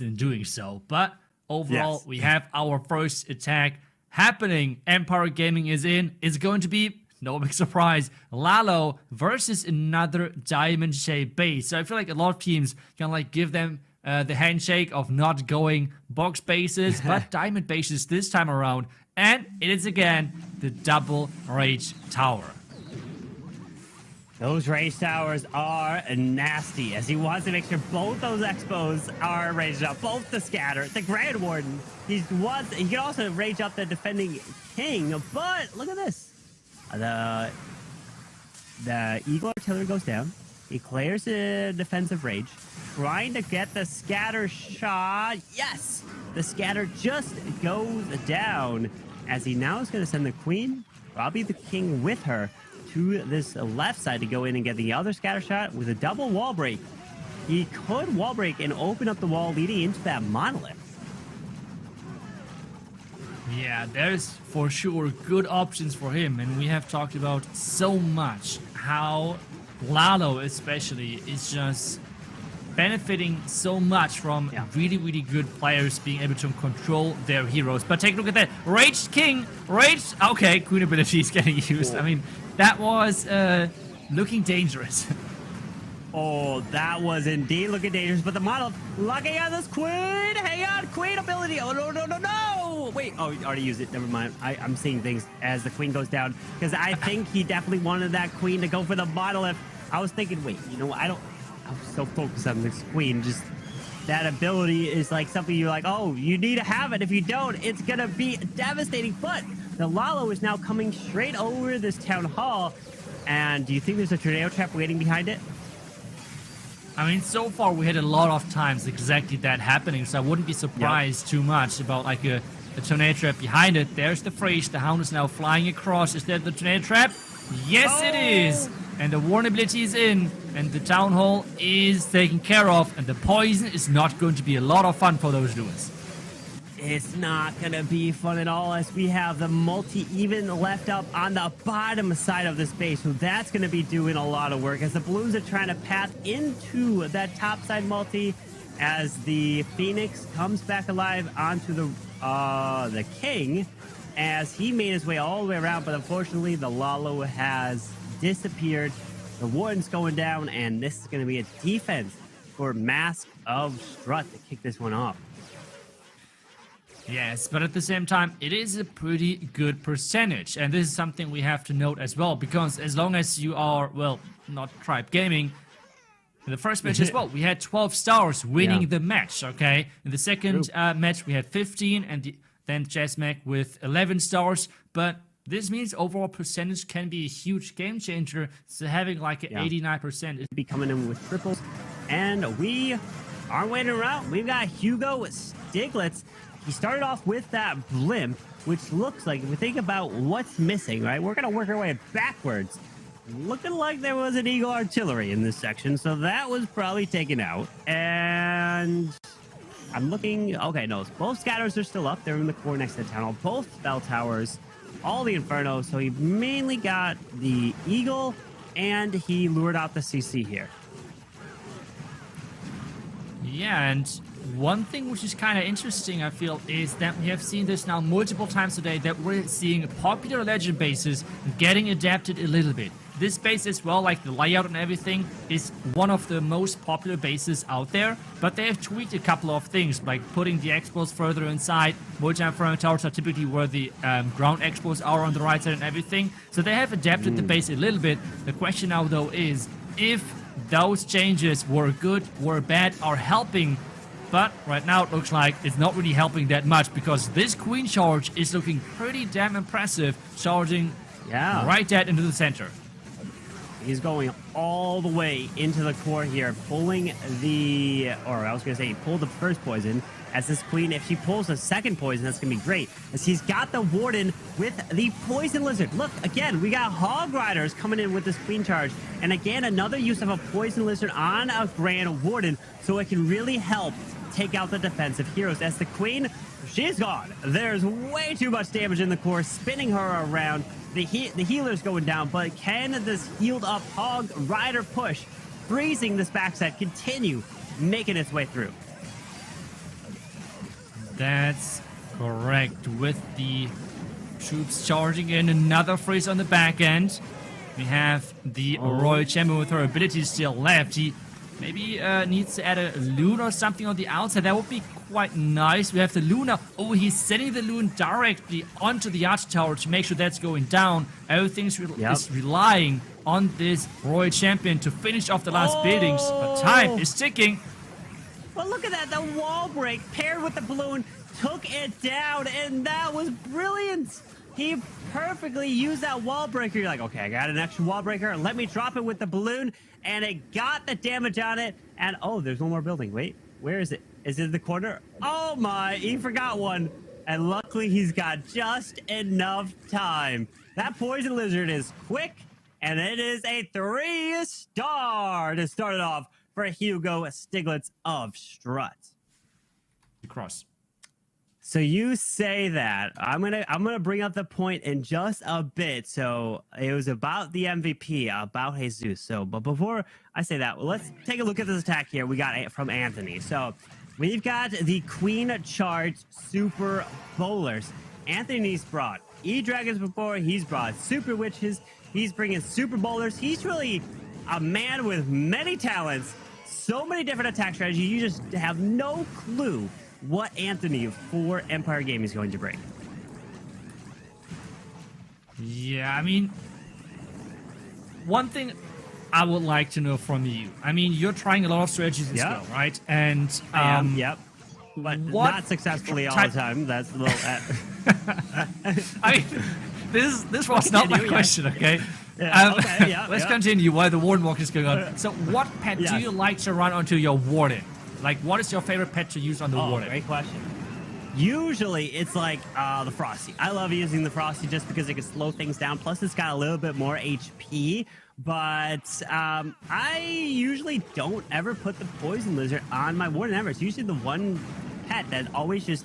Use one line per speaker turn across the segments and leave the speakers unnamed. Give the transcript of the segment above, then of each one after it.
in doing so. But overall, we have our first attack happening. Empire Gaming is in. It's going to be, no big surprise, Lalo versus another diamond-shaped base. So I feel like a lot of teams can like give them the handshake of not going box bases, but diamond bases this time around. And it is again the double rage tower.
Those rage towers are nasty, as he wants to make sure both those expos are raged up. Both the scatter, the Grand Warden. He can also rage up the defending king, but look at this. The Eagle Artillery goes down. He clears the defensive rage, trying to get the scatter shot. Yes! The scatter just goes down, as he now is going to send the queen, probably the king with her, to this left side to go in and get the other scatter shot with a double wall break. He could wall break and open up the wall leading into that monolith.
Yeah, there's for sure good options for him, and we have talked about so much how Lalo especially is just benefiting so much from really, really good players being able to control their heroes. But take a look at that. Raged King, Raged... Okay, Queen ability is getting used. I mean, that was looking dangerous.
Oh, that was indeed looking dangerous. But the model looking at this queen. Hang on, queen ability. Oh, no, no, no, no. Wait, oh, he already used it. Never mind. I'm seeing things as the queen goes down, because I think he definitely wanted that queen to go for the monolith. I was thinking, wait, you know, I was so focused on this queen. Just that ability is like something you're like, oh, you need to have it. If you don't, it's going to be devastating. But the Lalo is now coming straight over this town hall. And do you think there's a tornado trap waiting behind it?
I mean, so far we had a lot of times exactly that happening, so I wouldn't be surprised too much about like a tornado trap behind it. There's the phrase, the hound is now flying across. Is that the tornado trap? Yes, it is! And the warn ability is in, and the town hall is taken care of, and the poison is not going to be a lot of fun for those dudes.
It's not going to be fun at all, as we have the multi even left up on the bottom side of this base. So that's going to be doing a lot of work, as the Blues are trying to path into that top side multi, as the Phoenix comes back alive onto the King, as he made his way all the way around. But unfortunately, the Lalo has disappeared. The Warden's going down, and this is going to be a defense for Mask of Strut to kick this one off.
Yes, but at the same time, it is a pretty good percentage. And this is something we have to note as well, because as long as you are, well, not Tribe Gaming, in the first match as well, we had 12 stars winning the match, okay? In the second match, we had 15, and then Jazzmac with 11 stars. But this means overall percentage can be a huge game changer. So having like an 89% is
be coming in with triples. And we are waiting around. We've got Hugo Stiglitz. He started off with that blimp, which looks like, if we think about what's missing, right, we're going to work our way backwards. Looking like there was an Eagle Artillery in this section, so that was probably taken out. And I'm looking... Okay, no, both scatters are still up. They're in the core next to the town hall. Both bell towers, all the Inferno. So he mainly got the Eagle, and he lured out the CC here.
Yeah, and one thing which is kind of interesting, I feel, is that we have seen this now multiple times today, that we're seeing popular legend bases getting adapted a little bit. This base as well, like the layout and everything, is one of the most popular bases out there, but they have tweaked a couple of things, like putting the expos further inside. Multi-Inferno towers are typically where the ground expos are on the right side and everything, so they have adapted the base a little bit. The question now, though, is if those changes were good, were bad, are helping. But right now it looks like it's not really helping that much, because this queen charge is looking pretty damn impressive, charging right dead into the center.
He's going all the way into the core here, pulling the, or I was going to say, pull the first poison. As this queen, if she pulls the second poison, that's going to be great. As he's got the Warden with the Poison Lizard. Look, again, we got Hog Riders coming in with this queen charge. And again, another use of a Poison Lizard on a Grand Warden, so it can really help take out the defensive heroes. As the queen, she's gone. There's way too much damage in the core, spinning her around. The healer's going down, but can this healed up Hog Rider push, freezing this backside, continue making its way through?
That's correct. With the troops charging in, another freeze on the back end. We have the Royal Champion with her ability still left. He maybe needs to add a Loon or something on the outside. That would be quite nice. We have the Luna. Oh, he's sending the Loon directly onto the Archer Tower to make sure that's going down. Everything is relying on this Royal Champion to finish off the last buildings. But time is ticking.
Well, look at that. The wall break paired with the balloon took it down, and that was brilliant. He perfectly used that wall breaker. You're like, okay, I got an extra wall breaker. Let me drop it with the balloon, and it got the damage on it. And oh, there's one more building. Wait, where is it? Is it in the corner? Oh my, he forgot one. And luckily, he's got just enough time. That poison lizard is quick, and it is a 3-star to start it off for Hugo Stiglitz of Strut.
Cross.
So you say that. I'm gonna bring up the point in just a bit. So it was about the MVP, about Jesus. So, but before I say that, well, let's take a look at this attack here. We got it from Anthony. So we've got the Queen charged Super Bowlers. Anthony's brought E-Dragons before. He's brought Super Witches. He's bringing Super Bowlers. He's really a man with many talents. So many different attack strategies. You just have no clue what Anthony for Empire Game is going to bring.
Yeah, I mean, one thing I would like to know from you. I mean, you're trying a lot of strategies as well, right? And
yep, but not successfully all the time. That's a little.
I mean, this was not my question, okay? Let's continue while the Warden Walk is going on. So, what pet do you like to run onto your Warden? Like, what is your favorite pet to use on the Warden?
Great question. Usually, it's like the Frosty. I love using the Frosty just because it can slow things down. Plus, it's got a little bit more HP. But I usually don't ever put the Poison Lizard on my Warden ever. It's usually the one pet that always just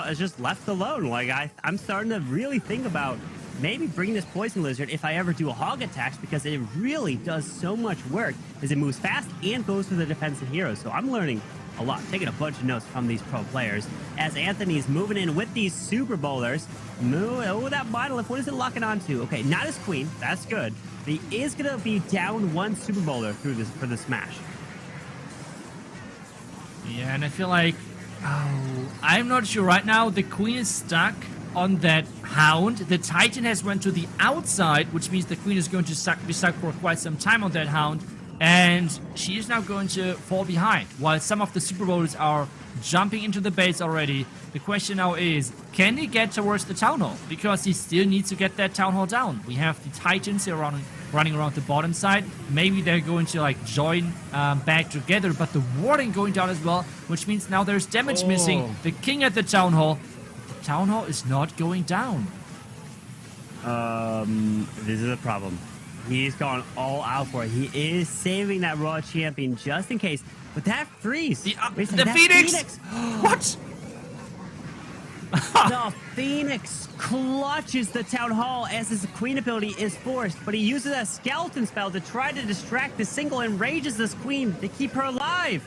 is just left alone. Like, I'm starting to really think about maybe bring this Poison Lizard if I ever do a hog attacks, because it really does so much work as it moves fast and goes for the defensive heroes. So I'm learning a lot, taking a bunch of notes from these pro players as Anthony's moving in with these Super Bowlers. Oh, that Monolith, what is it locking onto? Okay, not his Queen. That's good. He is going to be down one Super Bowler through this for the smash.
Yeah, and I feel like, I'm not sure right now. The Queen is stuck on that Hound. The Titan has went to the outside, which means the Queen is going to be stuck for quite some time on that Hound, and she is now going to fall behind while some of the Super Bowlers are jumping into the base already. The question now is, can he get towards the Town Hall? Because he still needs to get that Town Hall down. We have the Titans here running around the bottom side. Maybe they're going to like join back together, but the Warden going down as well, which means now there's damage missing. The King at the Town Hall. Town Hall is not going down.
This is a problem. He's gone all out for it. He is saving that Raw Champion just in case. But that freeze.
The Phoenix. What?
The Phoenix clutches the Town Hall as his Queen ability is forced, but he uses a skeleton spell to try to distract the single and rages this Queen to keep her alive.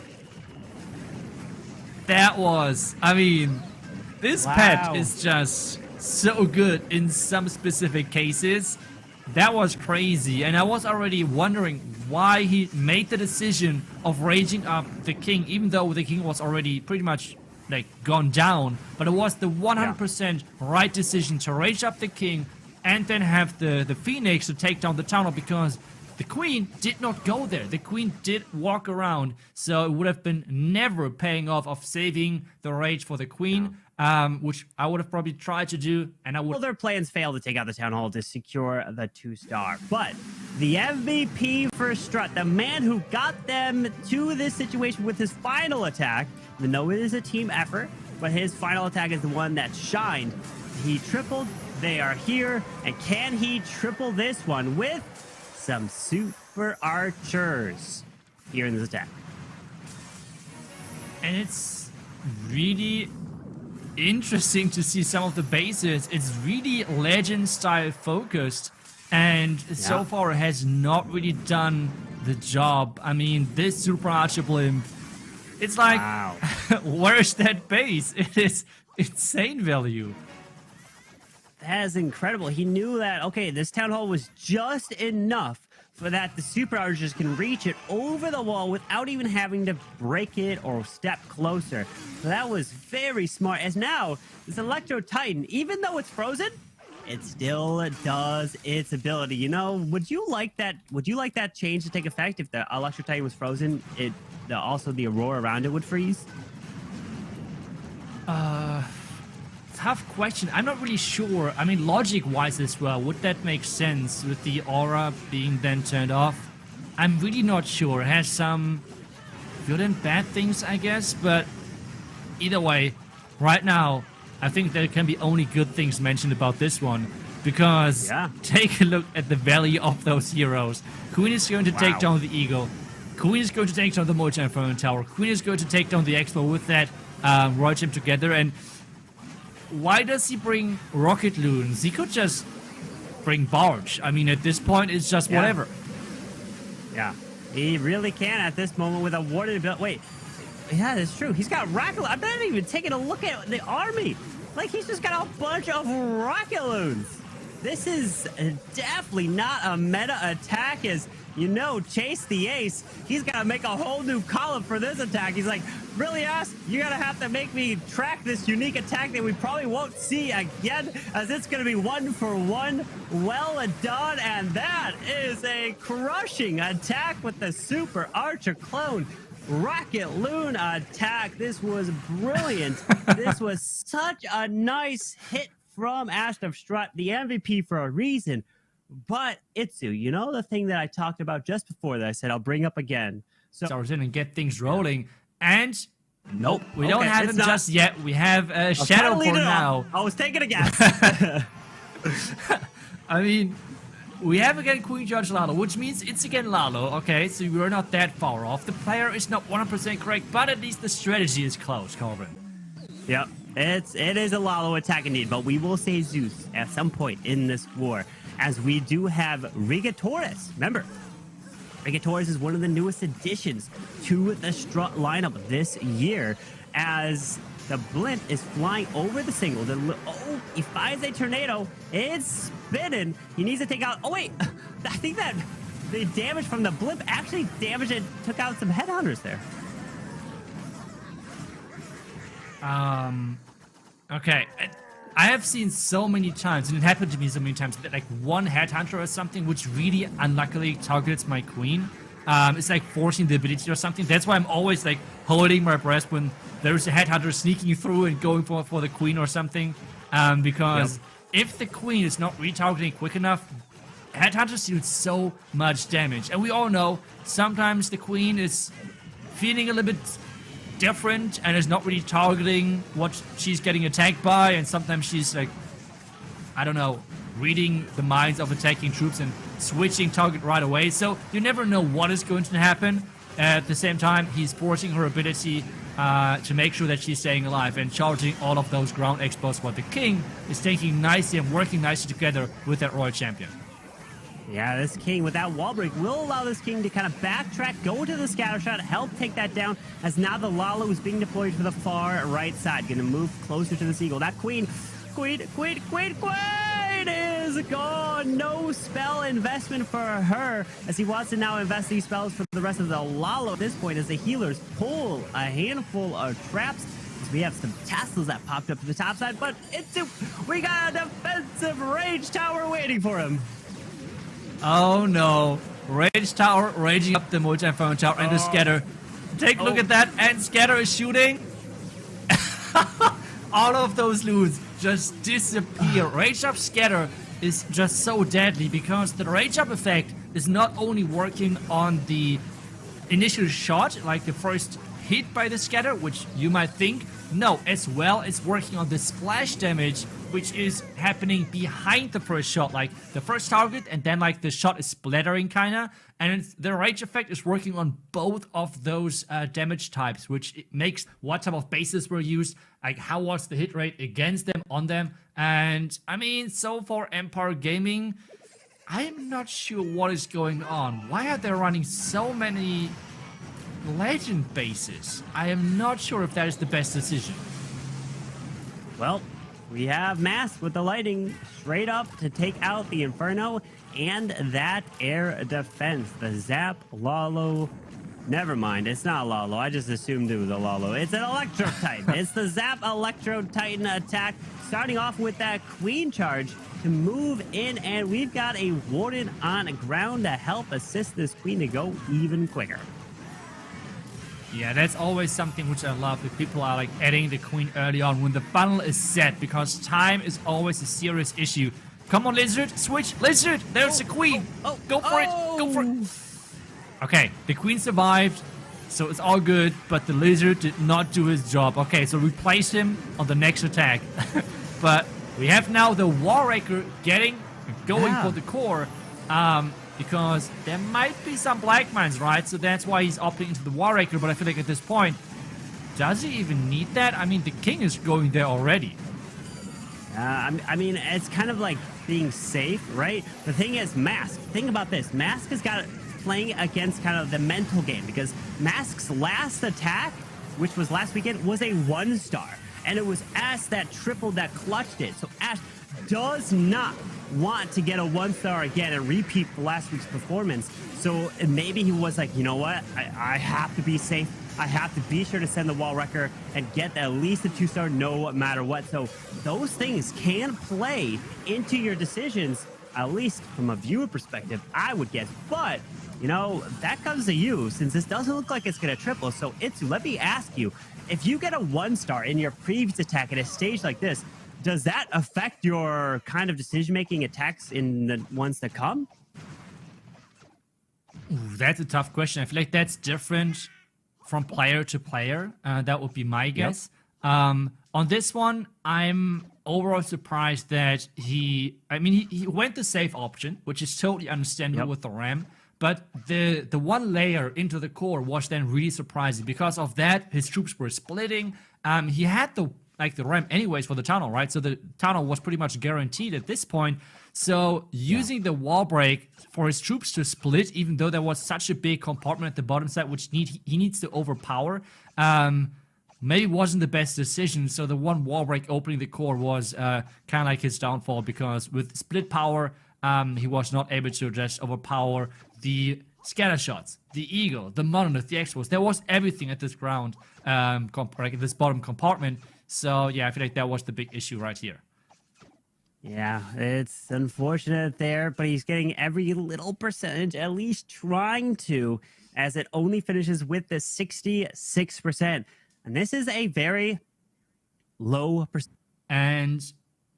That was, I mean, this pet is just so good in some specific cases. That was crazy, and I was already wondering why he made the decision of raging up the King, even though the King was already pretty much like gone down. But it was the 100% right decision to rage up the King and then have the Phoenix to take down the Town Hall, because the Queen did not go there. The Queen did walk around, so it would have been never paying off of saving the rage for the Queen. Which I would have probably tried to do, and I would.
Well, their plans failed to take out the Town Hall to secure the 2-star. But the MVP for Strut, the man who got them to this situation with his final attack, even though it is a team effort, but his final attack is the one that shined. He tripled. They are here, and can he triple this one with some super archers here in this attack?
And it's really interesting to see some of the bases. It's really legend style focused, and so far has not really done the job. I mean, this Super Archer Blimp, it's like Where's that base? It is insane value.
That is incredible. He knew that, okay, this town hall was just enough for that the super archers can reach it over the wall without even having to break it or step closer. So that was very smart. As now, this Electro Titan, even though it's frozen, it still does its ability. You know, would you like that change to take effect if the Electro Titan was frozen? Also the aurora around it would freeze?
Tough question. I'm not really sure. I mean, logic-wise as well, would that make sense with the aura being then turned off? I'm really not sure. It has some good and bad things, I guess, but either way, right now, I think there can be only good things mentioned about this one, because take a look at the value of those heroes. Queen is going to take down the Eagle. Queen is going to take down the Mocha Inferno Tower. Queen is going to take down the Expo with that Royal Gem together, and why does he bring rocket loons? He could just bring barge. I mean, at this point, it's just whatever.
Yeah, he really can at this moment with a warded ability. Wait, yeah, that's true. He's got rocket. I'm not even taking a look at the army. Like, he's just got a bunch of rocket loons. This is definitely not a meta attack, as you know, Chase the Ace, he's got to make a whole new column for this attack. He's like, really, Ass? You're going to have to make me track this unique attack that we probably won't see again, as it's going to be 1-for-1. Well done, and that is a crushing attack with the Super Archer clone. Rocket Loon attack. This was brilliant. This was such a nice hit from Ash of Strut, the MVP for a reason. But Itsu, you know the thing that I talked about just before that I said I'll bring up again. So
Stars in and get things rolling. And
nope,
we don't have him just yet. We have Shadow for now.
I was taking a guess.
I mean, we have again Queen Judge Lalo, which means it's again Lalo. Okay, so we're not that far off. The player is not 100% correct, but at least the strategy is close, Corbin.
Yep, it is a Lalo attack indeed, but we will say Zeus at some point in this war, as we do have Rigatoris. Remember, Rigatoris is one of the newest additions to the Strut lineup this year, as the blimp is flying over the single. Oh, he finds a tornado. It's spinning. He needs to take out... Oh, wait. I think that the damage from the blimp actually damaged and took out some headhunters there.
Okay. I have seen so many times, and it happened to me so many times, that like one headhunter or something, which really unluckily targets my queen, it's like forcing the ability or something. That's why I'm always like holding my breath when there's a headhunter sneaking through and going for the queen or something, because if the queen is not retargeting quick enough, headhunters do so much damage. And we all know sometimes the queen is feeling a little bit different and is not really targeting what she's getting attacked by, and sometimes she's like, I don't know, reading the minds of attacking troops and switching target right away. So you never know what is going to happen. At the same time, he's forcing her ability to make sure that she's staying alive and charging all of those ground expos, what the king is taking nicely and working nicely together with that royal champion.
Yeah, this king with that wall break will allow this king to kind of backtrack, go to the scatter shot, help take that down, as now the Lalo is being deployed to the far right side. Going to move closer to this eagle. That queen is gone. No spell investment for her, as he wants to now invest these spells for the rest of the Lalo at this point, as the healers pull a handful of traps. We have some tassels that popped up to the top side, but we got a defensive rage tower waiting for him.
Oh no. Rage Tower raging up the multi-phone tower and the scatter. Take a look at that, and scatter is shooting. All of those loons just disappear. Rage Up Scatter is just so deadly because the Rage Up effect is not only working on the initial shot, like the first hit by the scatter, which you might think. No, as well, it's working on the splash damage, which is happening behind the first shot, like the first target, and then like the shot is splattering kinda, and the rage effect is working on both of those damage types, which it makes what type of bases were used, like how was the hit rate against them, on them. And I mean, so for Empire Gaming, I am not sure what is going on. Why are they running so many legend bases. I am not sure if that is the best decision.
Well, we have Mask with the lighting straight up to take out the Inferno and that air defense. The Zap Lalo. Never mind, it's not Lalo. I just assumed it was a Lalo. It's an Electro Titan. It's the Zap Electro Titan attack, starting off with that Queen charge to move in, and we've got a Warden on ground to help assist this Queen to go even quicker.
Yeah, that's always something which I love, if people are like adding the Queen early on when the funnel is set, because time is always a serious issue. Come on, Lizard, switch, Lizard, there's the Queen. Go for it, go for it. Okay, the Queen survived, so it's all good, but the Lizard did not do his job. Okay, so replace him on the next attack. But we have now the Warraker going for the core, because there might be some black mines, right? So that's why he's opting into the Warraker, but I feel like at this point, does he even need that? I mean, the King is going there already.
I mean, it's kind of like being safe, right? The thing is, Mask. Think about this. Mask has got playing against kind of the mental game, because Mask's last attack, which was last weekend, was a 1-star. And it was Ash that tripled, that clutched it. So Ash does not want to get a 1-star again and repeat last week's performance. So maybe he was like, you know what? I have to be safe. I have to be sure to send the wall wrecker and get at least a 2-star no matter what. So those things can play into your decisions, at least from a viewer perspective, I would guess. But, you know, that comes to you, since this doesn't look like it's going to triple. So let me ask you, if you get a 1-star in your previous attack at a stage like this, does that affect your kind of decision-making attacks in the ones that come?
Ooh, that's a tough question. I feel like that's different from player to player. That would be my guess. Yep. On this one, I'm overall surprised that he went the safe option, which is totally understandable with the RAM. But the one layer into the core was then really surprising. Because of that, his troops were splitting. He had the RAM anyways for the tunnel, right? So the tunnel was pretty much guaranteed at this point. So using the wall break for his troops to split, even though there was such a big compartment at the bottom side, which he needs to overpower, maybe wasn't the best decision. So the one wall break opening the core was kind of like his downfall, because with split power, he was not able to just overpower the scatter shots, the Eagle, the Monolith, the Expos. There was everything at this ground, this bottom compartment. So yeah, I feel like that was the big issue right here.
Yeah, it's unfortunate there, but he's getting every little percentage, at least trying to, as it only finishes with the 66%. And this is a very low percent.
And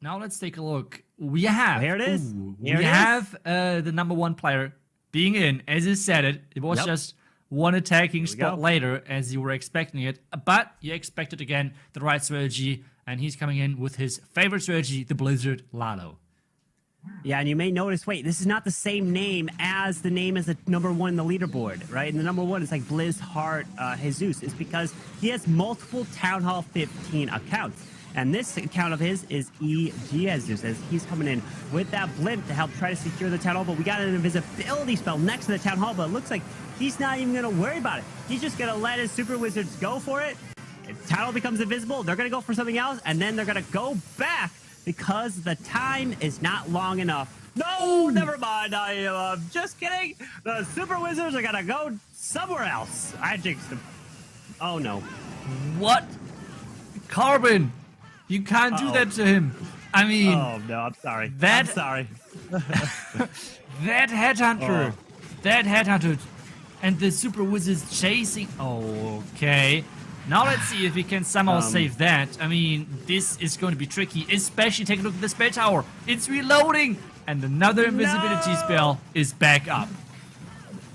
now let's take a look. We have...
Here it is.
We have the #1 player being in, as he said it. It was just one attacking spot later, as you were expecting it. But you expected, again, the right strategy. And he's coming in with his favorite strategy, the Blizzard Lalo.
Yeah, and you may notice, wait, this is not the same name as the name as the #1 in the leaderboard, right? And the #1 is like Blizz Heart Jesus. It's because he has multiple Town Hall 15 accounts. And this account of his is EG Jesus, as he's coming in with that blimp to help try to secure the Town Hall. But we got an invisibility spell next to the Town Hall, but it looks like he's not even going to worry about it. He's just going to let his Super Wizards go for it. If Town Hall becomes invisible, they're going to go for something else, and then they're going to go back because the time is not long enough. No, never mind. I'm just kidding. The Super Wizards are going to go somewhere else. I jinxed them. Oh, no.
What? Carbon, you can't do that to him. I mean...
Oh, no, I'm sorry.
I'm
sorry.
That Headhunter. That Headhunter. And the Super Wizards chasing... Okay. Now let's see if we can somehow save that. I mean, this is going to be tricky, especially take a look at the spell tower. It's reloading, and another invisibility spell is back up.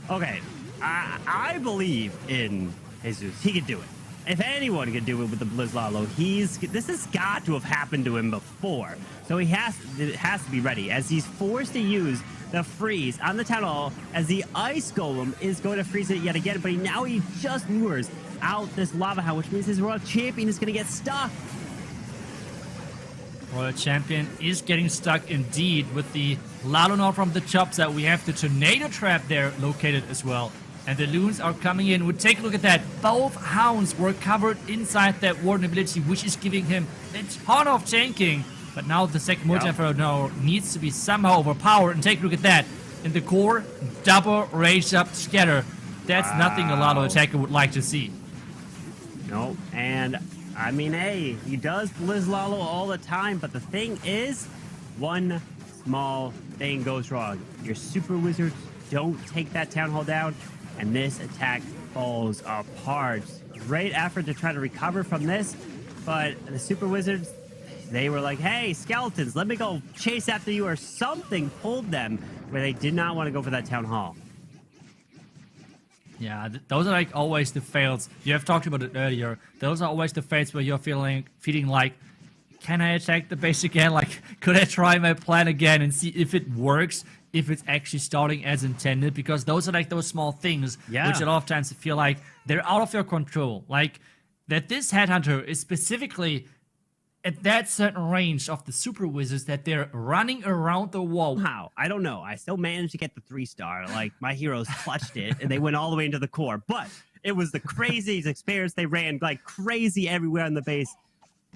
Okay, I believe in Jesus. He could do it. If anyone could do it with the Blizz Lalo, this has got to have happened to him before. So it has to be ready, as he's forced to use the freeze on the Town Hall, as the Ice Golem is going to freeze it yet again, but now he just lures out this Lava Hound, which means his Royal Champion is going to get stuck.
Royal Champion is getting stuck indeed with the Lalonor from the chop set. We have the Tornado Trap there located as well. And the loons are coming in. We'll take a look at that. Both hounds were covered inside that warden ability, which is giving him a ton of tanking. But now the second multi-inferno needs to be somehow overpowered. And take a look at that. In the core, double raise up scatter. That's nothing a lot of attacker would like to see.
No, and I mean, hey, he does Blizzlalo all the time, but the thing is, one small thing goes wrong. Your super wizards don't take that town hall down, and this attack falls apart. Great effort to try to recover from this, but the super wizards, they were like, hey, skeletons, let me go chase after you, or something pulled them where they did not want to go for that town hall.
Yeah, those are like always the fails. You have talked about it earlier. Those are always the fails where you're feeling like, can I attack the base again? Like, could I try my plan again and see if it works? If it's actually starting as intended? Because those are like those small things, which a lot of times feel like they're out of your control. Like, that this headhunter is specifically at that certain range of the super wizards that they're running around the wall.
How? I don't know. I still managed to get the 3-star. Like, my heroes clutched it, and they went all the way into the core. But it was the craziest experience. They ran like crazy everywhere on the base.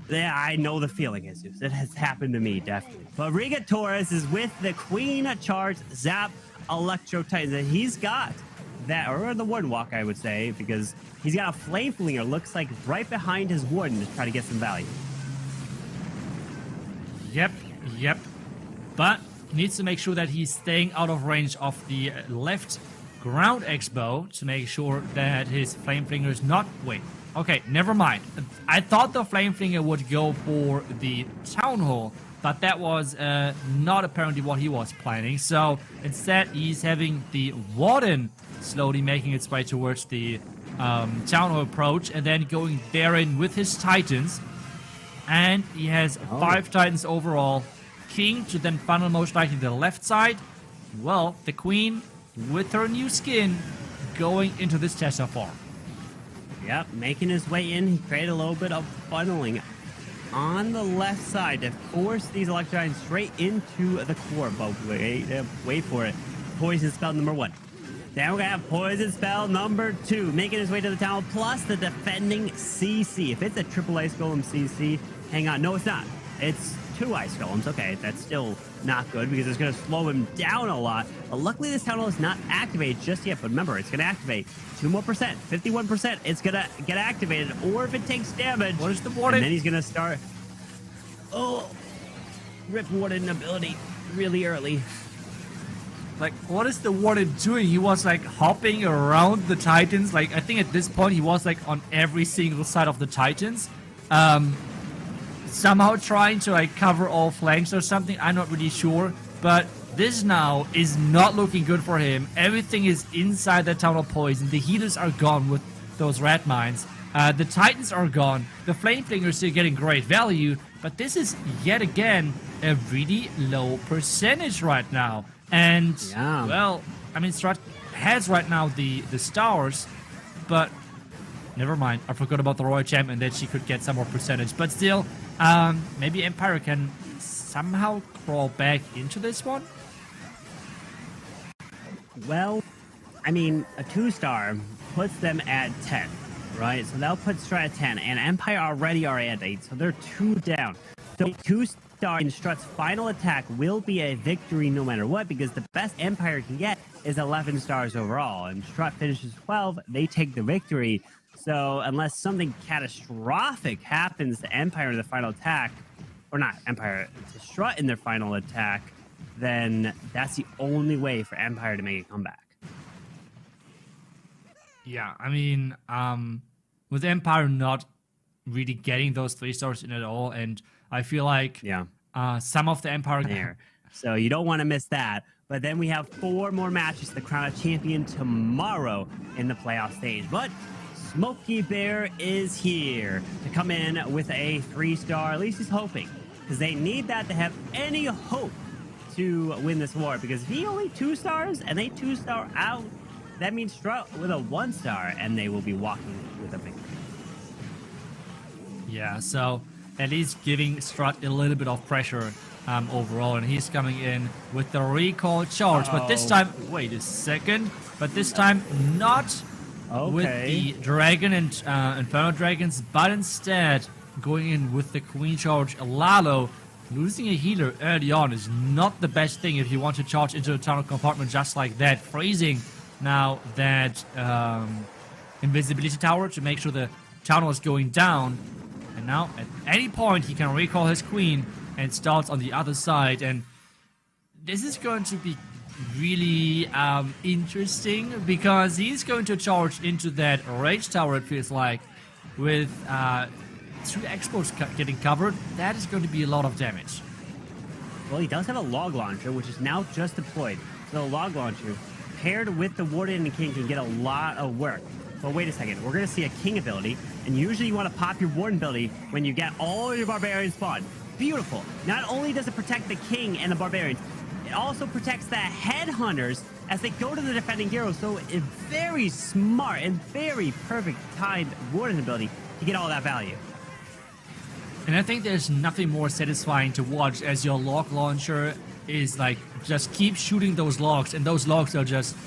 Yeah, I know the feeling, Jesus. It has happened to me, definitely. But Riga Torres is with the Queen Charge Zap Electro Titans, and he's got that, or the Warden Walk, I would say, because he's got a Flame Flinger, looks like right behind his Warden to try to get some value.
Yep. But needs to make sure that he's staying out of range of the left ground X-bow to make sure that his Flame Flinger is not... Wait. Okay, never mind. I thought the Flame Flinger would go for the Town Hall, but that was not apparently what he was planning. So instead, he's having the Warden slowly making its way towards the Town Hall approach, and then going therein with his Titans. And he has 5 Titans overall. King to then funnel most likely the left side. Well, the Queen with her new skin going into this Tessa farm.
Yep, making his way in. He created a little bit of funneling on the left side to force these Electrons straight into the core. But wait for it. Poison spell number 1. Then we're going to have Poison Spell number 2, making his way to the town, plus the defending CC. If it's a triple Ice Golem CC, hang on. No, it's not. It's 2 Ice Golems. Okay, that's still not good because it's going to slow him down a lot. But luckily, this town hall is not activated just yet. But remember, it's going to activate 2 more percent, 51%. It's going to get activated, or if it takes damage,
what is the Warden?
And then he's going to start... Oh, Rip Warden ability really early.
Like, what is the Warden doing? He was, like, hopping around the Titans. Like, I think at this point, he was, like, on every single side of the Titans. Somehow trying to, like, cover all flanks or something. I'm not really sure. But this now is not looking good for him. Everything is inside the Town of Poison. The healers are gone with those red mines. The Titans are gone. The Flame Flinger is still getting great value. But this is, yet again, a really low percentage right now. And, well, I mean, STRUT has right now the stars, but never mind. I forgot about the Royal Champ and that she could get some more percentage. But still, maybe Empire can somehow crawl back into this one?
Well, I mean, a 2-star puts them at 10, right? So that'll put STRUT at 10, and Empire already are at 8, so they're 2 down. So 2-star in STRUT's final attack will be a victory no matter what, because the best Empire can get is 11 stars overall, and STRUT finishes 12, they take the victory. So unless something catastrophic happens to Empire in the final attack, or not Empire, to STRUT in their final attack, then that's the only way for Empire to make a comeback.
Yeah, I mean, with Empire not really getting those 3 stars in at all, and I feel like some of the Empire
there. So you don't want to miss that. But then we have 4 more matches to crown a champion tomorrow in the playoff stage. But Smokey Bear is here to come in with a 3-star. At least he's hoping, because they need that to have any hope to win this war. Because if he only 2 stars and they 2-star out, that means STRUT with a 1-star, and they will be walking with a victory.
Yeah, so at least giving STRUT a little bit of pressure overall, and he's coming in with the recall charge. But this time, wait a second. But this time, not with the dragon and Inferno Dragons, but instead going in with the Queen Charge. Lalo losing a healer early on is not the best thing if you want to charge into a tunnel compartment just like that. Freezing now that invisibility tower to make sure the tunnel is going down. And now at any point he can recall his queen and starts on the other side. And this is going to be really interesting because he's going to charge into that rage tower, it feels like, with 2 exports getting covered. That is going to be a lot of damage.
Well, he does have a log launcher, which is now just deployed. So the log launcher paired with the Warden and King can get a lot of work. But wait a second, we're going to see a King ability, and usually you want to pop your Warden ability when you get all your Barbarians spawned. Beautiful. Not only does it protect the King and the Barbarians, it also protects the Headhunters as they go to the defending heroes. So a very smart and very perfect timed Warden ability to get all that value.
And I think there's nothing more satisfying to watch as your log launcher is like just keep shooting those logs, and those logs are just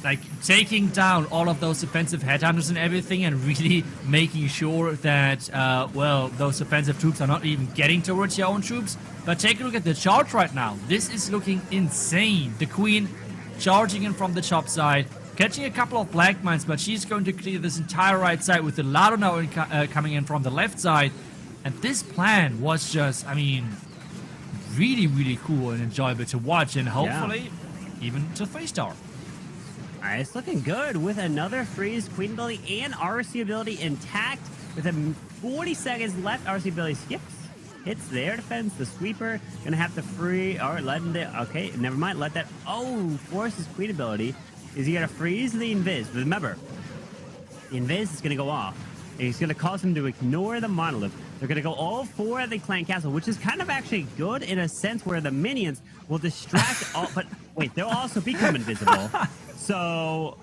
like taking down all of those offensive headhunters and everything, and really making sure that well, those offensive troops are not even getting towards your own troops. But take a look at the charge right now. This is looking insane. The Queen charging in from the top side, catching a couple of black mines, but she's going to clear this entire right side with the Lado now coming in from the left side. And this plan was just, I mean, really, really cool and enjoyable to watch, and hopefully even to 3-star.
It's looking good with another freeze Queen ability and RC ability intact. With 40 seconds left, RC ability skips, hits the air defense, the sweeper. Gonna have to free, or letting it, okay, never mind, let that, forces Queen ability. Is he gonna freeze the invis? Remember, the invis is gonna go off. And he's gonna cause him to ignore the monolith. They're going to go all 4 at the clan castle, which is kind of actually good in a sense where the minions will distract all... But wait, they'll also become invisible. So,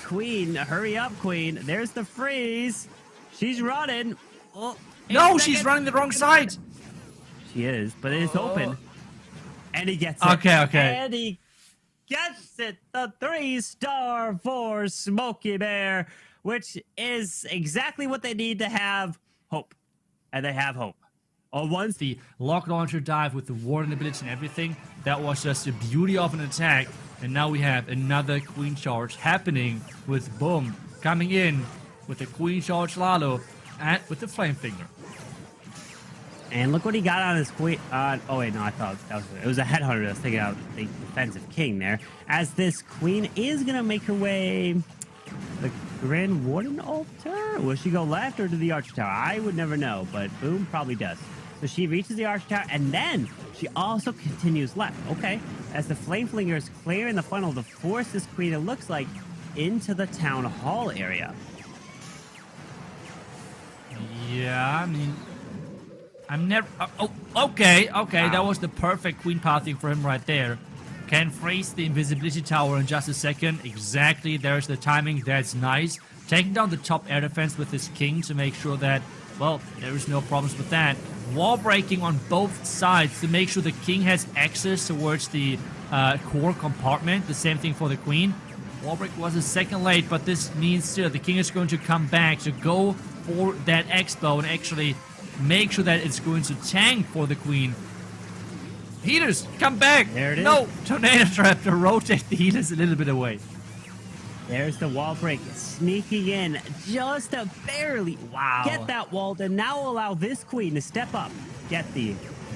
Queen, hurry up, Queen. There's the freeze. She's running. Oh,
no, she's running the wrong side.
She is, but it is open. And he gets it.
Okay.
And he gets it. The 3-star for Smokey Bear, which is exactly what they need to have. Hope. And they have hope. Once
the lock launcher dive with the Warden ability and everything, that was just the beauty of an attack. And now we have another Queen Charge happening with Boom coming in with the Queen Charge Lalo and with the Flame Finger.
And look what he got on his Queen. Oh wait, no, I thought that was a Headhunter that was taking out the defensive King there. As this Queen is gonna make her way the Grand Warden altar? Will she go left or to the Archer Tower? I would never know, but Boom probably does. So she reaches the Archer Tower, and then she also continues left. Okay, as the Flame Flinger is clearing the funnel to force this Queen, it looks like, into the Town Hall area.
Yeah, I mean, I'm never... okay, wow. That was the perfect Queen pathing for him right there. Can freeze the invisibility tower in just a second. Exactly, there's the timing, that's nice. Taking down the top air defense with his King to make sure that, well, there is no problems with that. Wall breaking on both sides to make sure the King has access towards the core compartment. The same thing for the Queen. Wall break was a second late, but this means still the King is going to come back to go for that X-Bow and actually make sure that it's going to tank for the Queen. Healers, come back!
There it is.
No! Tornado Trap to rotate the healers a little bit away.
There's the wall break sneaking in just to barely get that wall to now allow this Queen to step up, get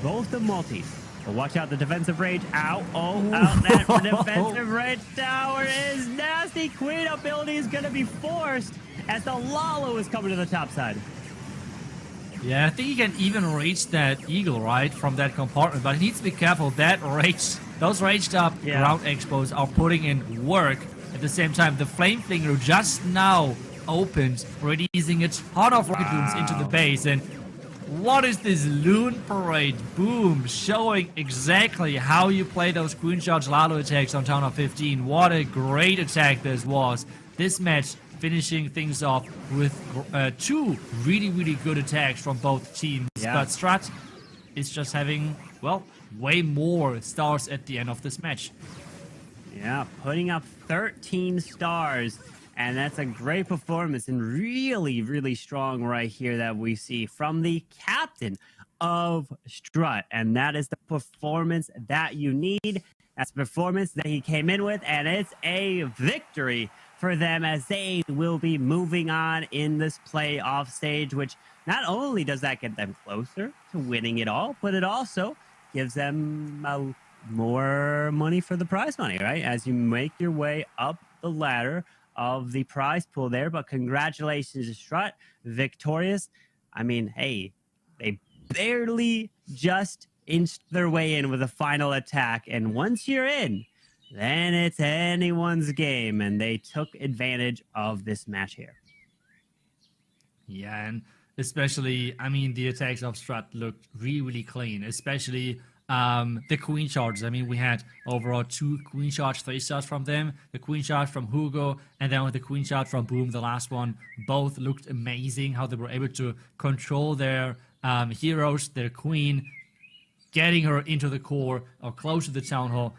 both the multis. But watch out, the defensive rage. Ow, out that defensive rage tower is nasty. Queen ability is going to be forced as the Lalo is coming to the top side.
Yeah, I think he can even reach that eagle, right, from that compartment. But he needs to be careful. Those raged up ground expos are putting in work. At the same time, the Flame Flinger just now opened, releasing a ton of rocket loons into the base. And what is this loon parade? Boom, showing exactly how you play those Queen Charge Lalo attacks on Town Hall 15. What a great attack this was. This match finishing things off with 2 really, really good attacks from both teams. Yeah. But STRUT is just having well, way more stars at the end of this match.
Yeah, putting up 13 stars. And that's a great performance and really, really strong right here that we see from the captain of STRUT. And that is the performance that you need. That's the performance that he came in with. And it's a victory for them as they will be moving on in this playoff stage, which not only does that get them closer to winning it all, but it also gives them more money for the prize money, right? As you make your way up the ladder of the prize pool there. But congratulations to STRUT, victorious. I mean, hey, they barely just inched their way in with a final attack. And once you're in, then it's anyone's game. And they took advantage of this match here.
Yeah, and especially, I mean, the attacks of STRUT looked really, really clean, especially the queen charges. I mean, we had overall 2 queen charge 3 stars from them, the queen charge from Hugo, and then with the queen charge from Boom, the last one. Both looked amazing, how they were able to control their heroes, their queen, getting her into the core or close to the town hall,